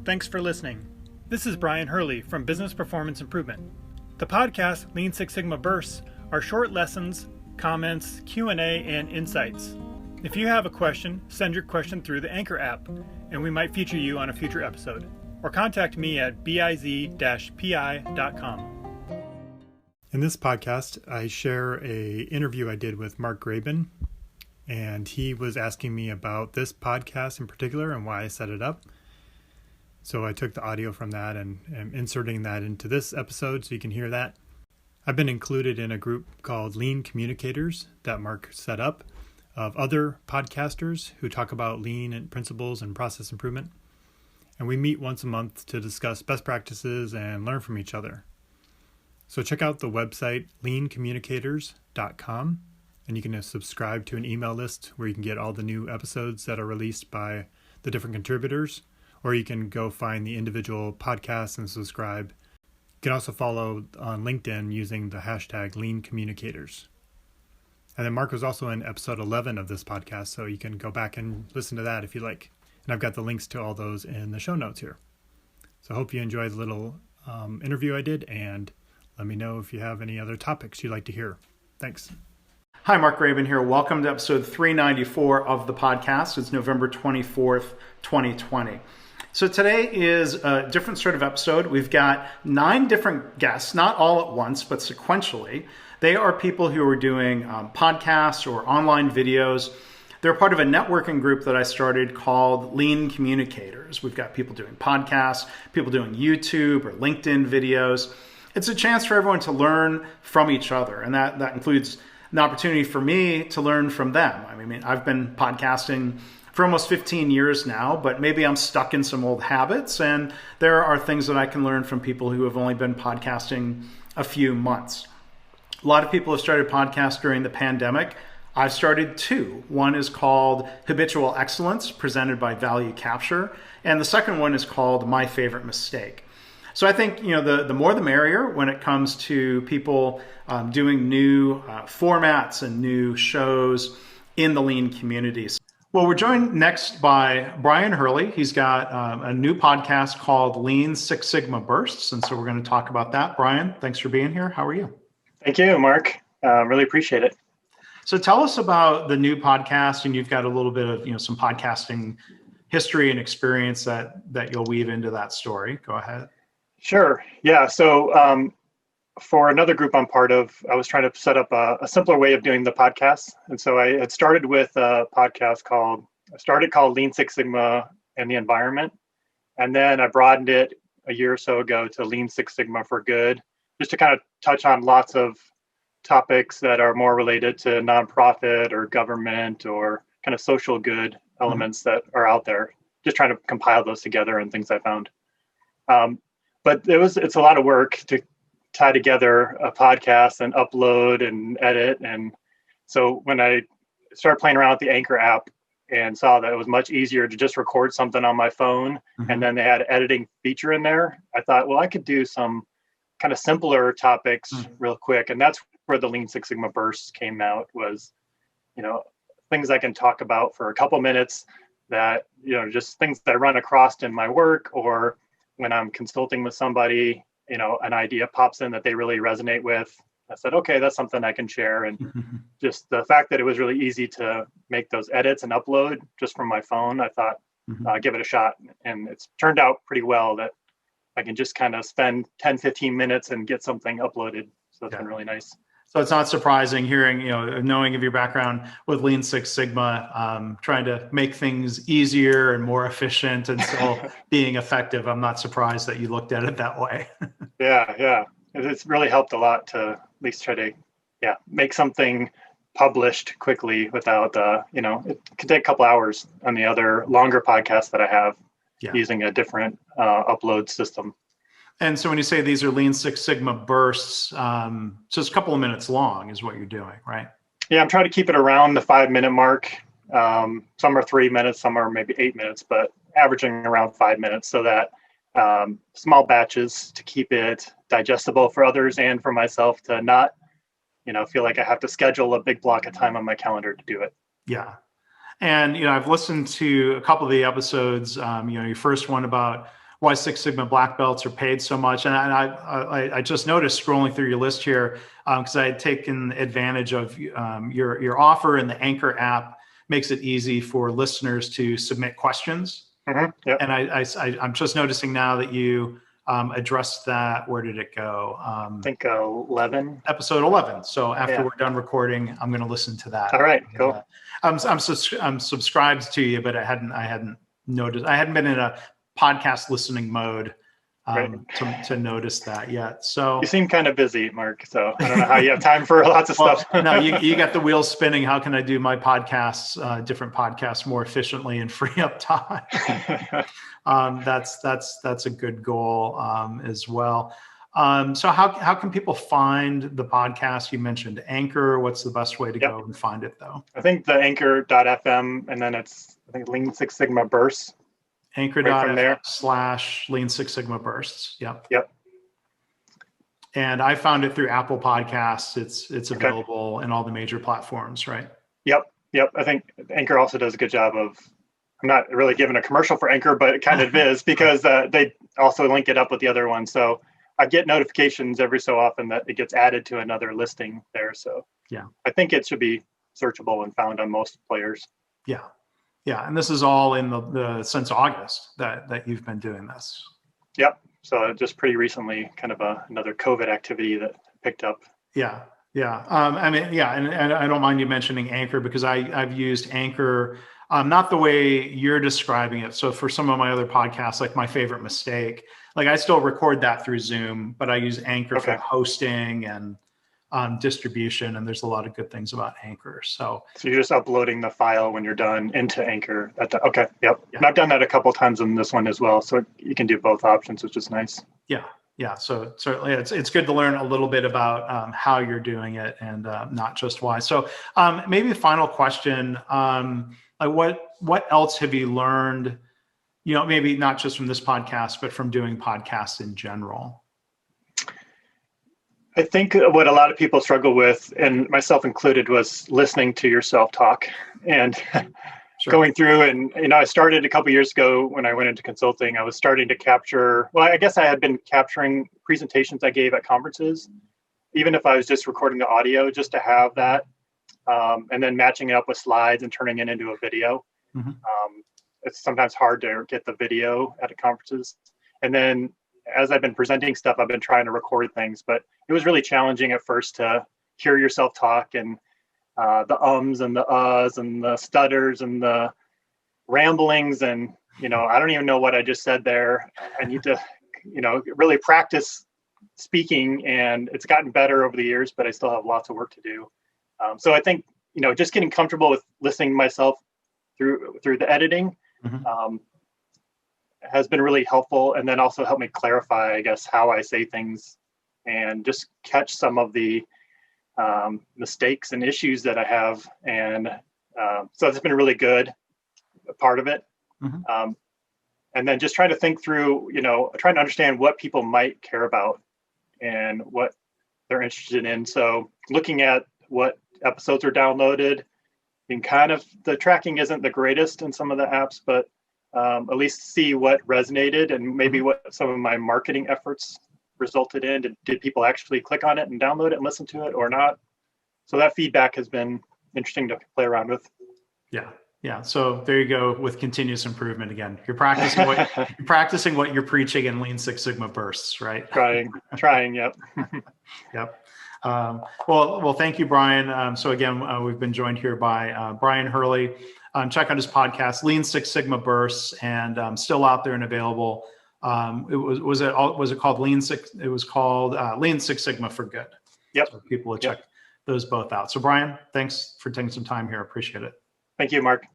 Thanks for listening. This is Brian Hurley from Business Performance Improvement. The podcast Lean Six Sigma Bursts are short lessons, comments, Q&A, and insights. If you have a question, send your question through the Anchor app, and we might feature you on a future episode. Or contact me at biz-pi.com. In this podcast, I share an interview I did with Mark Graben, and he was asking me about this podcast in particular and why I set it up. So I took the audio from that and am inserting that into this episode so you can hear that. I've been included in a group called Lean Communicators that Mark set up of other podcasters who talk about lean and principles and process improvement. And we meet once a month to discuss best practices and learn from each other. So check out the website leancommunicators.com, and you can subscribe to an email list where you can get all the new episodes that are released by the different contributors, or you can go find the individual podcasts and subscribe. You can also follow on LinkedIn using the hashtag Lean Communicators. And then Mark was also in episode 11 of this podcast, so you can go back and listen to that if you like. And I've got the links to all those in the show notes here. So I hope you enjoyed the little interview I did, and let me know if you have any other topics you'd like to hear. Thanks. Hi, Mark Graben here. Welcome to episode 394 of the podcast. It's November 24th, 2020. So today is a different sort of episode. We've got 9 different guests, not all at once, but sequentially. They are people who are doing podcasts or online videos. They're part of a networking group that I started called Lean Communicators. We've got people doing podcasts, people doing YouTube or LinkedIn videos. It's a chance for everyone to learn from each other, and that includes an opportunity for me to learn from them. I mean, I've been podcasting for almost 15 years now, but maybe I'm stuck in some old habits, and there are things that I can learn from people who have only been podcasting a few months. A lot of people have started podcasts during the pandemic. I've started 2. One is called Habitual Excellence, presented by Value Capture, and the second one is called My Favorite Mistake. So I think the more the merrier when it comes to people doing new formats and new shows in the Lean communities. Well, we're joined next by Brian Hurley. He's got a new podcast called Lean Six Sigma Bursts, and so we're going to talk about that. Brian, thanks for being here. How are you? Thank you, Mark. Really appreciate it. So tell us about the new podcast, and you've got a little bit of some podcasting history and experience that you'll weave into that story. Go ahead. Sure. Yeah. So for another group I'm part of, I was trying to set up a simpler way of doing the podcast. And so I had started with a podcast called Lean Six Sigma and the Environment. And then I broadened it a year or so ago to Lean Six Sigma for Good, just to kind of touch on lots of topics that are more related to nonprofit or government or kind of social good elements that are out there. Just trying to compile those together and things I found. But it's a lot of work to tie together a podcast and upload and edit. And so when I started playing around with the Anchor app and saw that it was much easier to just record something on my phone, and then they had an editing feature in there, I thought, well, I could do some kind of simpler topics real quick. And that's where the Lean Six Sigma Bursts came out, was, things I can talk about for a couple minutes that, just things that I run across in my work, or when I'm consulting with somebody, an idea pops in that they really resonate with. I said, okay, that's something I can share. And just the fact that it was really easy to make those edits and upload just from my phone, I thought, give it a shot. And it's turned out pretty well that I can just kind of spend 10, 15 minutes and get something uploaded. So it's been really nice. So it's not surprising hearing, knowing of your background with Lean Six Sigma, trying to make things easier and more efficient and still being effective. I'm not surprised that you looked at it that way. Yeah. It's really helped a lot to at least try to, make something published quickly without, it could take a couple hours on the other longer podcasts that I have using a different upload system. And so when you say these are Lean Six Sigma bursts, so it's a couple of minutes long is what you're doing, right? Yeah, I'm trying to keep it around the 5-minute mark. Some are 3 minutes, some are maybe 8 minutes, but averaging around 5 minutes, so that small batches to keep it digestible for others and for myself to not, feel like I have to schedule a big block of time on my calendar to do it. Yeah. And, I've listened to a couple of the episodes, your first one about why Six Sigma black belts are paid so much. And I just noticed scrolling through your list here, because I had taken advantage of your offer, and the Anchor app makes it easy for listeners to submit questions. Yep. And I'm just noticing now that you addressed that. Where did it go? I think 11. Episode 11. So after we're done recording, I'm going to listen to that. All right, cool. I'm subscribed to you, but I hadn't noticed. I hadn't been in a podcast listening mode to notice that yet. So you seem kind of busy, Mark. So I don't know how you have time for lots of stuff. No, you got the wheels spinning. How can I do my podcasts, different podcasts, more efficiently and free up time? That's a good goal as well. So how can people find the podcast? You mentioned Anchor. What's the best way to go and find it, though? I think the Anchor.fm, and then it's, I think, Lean Six Sigma Bursts. Anchor.fm/Lean Six Sigma Bursts. Yep. And I found it through Apple Podcasts. It's available in all the major platforms, right? Yep. I think Anchor also does a good job of, I'm not really giving a commercial for Anchor, but it kind of is, because they also link it up with the other one. So I get notifications every so often that it gets added to another listing there. So I think it should be searchable and found on most players. Yeah, and this is all in the since August that you've been doing this. Yep. So just pretty recently, kind of another COVID activity that picked up. Yeah. I mean, and I don't mind you mentioning Anchor, because I've used Anchor, not the way you're describing it. So for some of my other podcasts, like My Favorite Mistake, like I still record that through Zoom, but I use Anchor for hosting and distribution, and there's a lot of good things about Anchor. So you're just uploading the file when you're done into Anchor. Okay. Yep. Yeah. And I've done that a couple of times in this one as well. So you can do both options, which is nice. Yeah. So certainly it's good to learn a little bit about how you're doing it, and not just why. So maybe a final question, like what else have you learned, maybe not just from this podcast, but from doing podcasts in general? I think what a lot of people struggle with, and myself included, was listening to yourself talk and going through. And, I started a couple of years ago when I went into consulting. I was starting to capture, well, I guess I had been capturing presentations I gave at conferences, even if I was just recording the audio, just to have that, and then matching it up with slides and turning it into a video. It's sometimes hard to get the video at conferences. And then as I've been presenting stuff, I've been trying to record things, but it was really challenging at first to hear yourself talk, and the ums and the uhs and the stutters and the ramblings. And, I don't even know what I just said there. I need to, really practice speaking, and it's gotten better over the years, but I still have lots of work to do. So I think, just getting comfortable with listening to myself through the editing, has been really helpful, and then also helped me clarify, I guess, how I say things, and just catch some of the mistakes and issues that I have. And so it's been a really good part of it. And then just trying to think through, trying to understand what people might care about and what they're interested in. So looking at what episodes are downloaded, and the tracking isn't the greatest in some of the apps, but at least see what resonated, and maybe what some of my marketing efforts resulted in. Did people actually click on it and download it and listen to it or not? So that feedback has been interesting to play around with. Yeah. So there you go with continuous improvement again. You're practicing what you're preaching in Lean Six Sigma Bursts, right? Trying. Yep. Yep. Well, thank you, Brian. So again, we've been joined here by Brian Hurley. Check out his podcast, Lean Six Sigma Bursts, and still out there and available. Was it called Lean Six? It was called Lean Six Sigma for Good. Yep. So people will check those both out. So Brian, thanks for taking some time here. Appreciate it. Thank you, Mark.